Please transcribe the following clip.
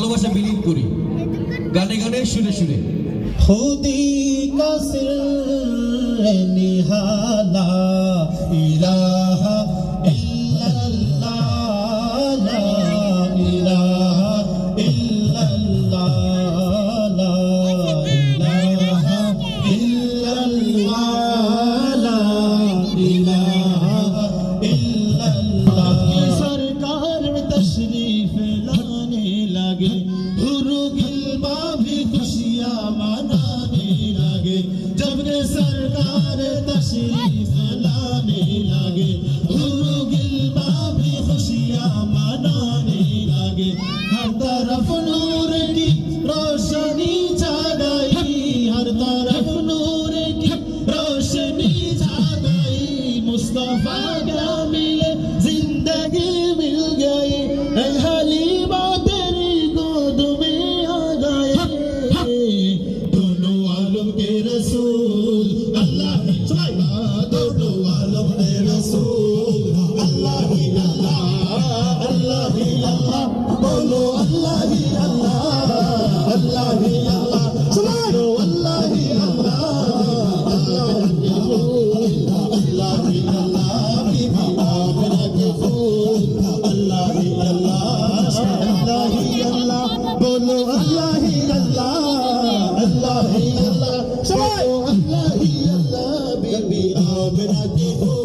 ভালোবাসা বিলীন করি গানে গানে সুরে সুরে। খুদি কা সির নিহালা ইলাহা ইল্লাল্লাহ লা ইলাহা ইল্লাল্লাহ লা ইলাহা ইল্লাল্লাহ লা ইলাহা ইল্লাল্লাহ। সরকার তশरीफ लाने लगे गुरु खिलबा भी खुशियां मनाने लगे। जब ने सरकार तशरीफ लाने लगे गुरु खिलबा भी खुशियां मनाने लगे। हर तरफ नूर की रोशनी छा गई, हर तरफ नूर की रोशनी छा गई। मुस्तफा क्या मिले जिंदगी मिल गई, हलीमा तेरी गोद में आ गए। दोनों आलम के रसूल अल्लाह ही अल्लाह, दोनों आलम के रसूल अल्लाह ही अल्लाह, अल्लाह ही अल्लाह। बोलो अल्लाह ही अल्लाह, अल्लाह ही अल्लाह। सुनो अल्लाह ही अल्लाह, अल्लाह ही अल्लाह, अल्लाह ही अल्लाह। बीबी आमिना के फूल अल्लाह ही अल्लाह, अल्लाह ही अल्लाह। बोलो अल्लाह ही अल्लाह, अल्लाह ही अल्लाह। बोलो अल्लाह ही अल्लाह। बीबी आमिना के फूल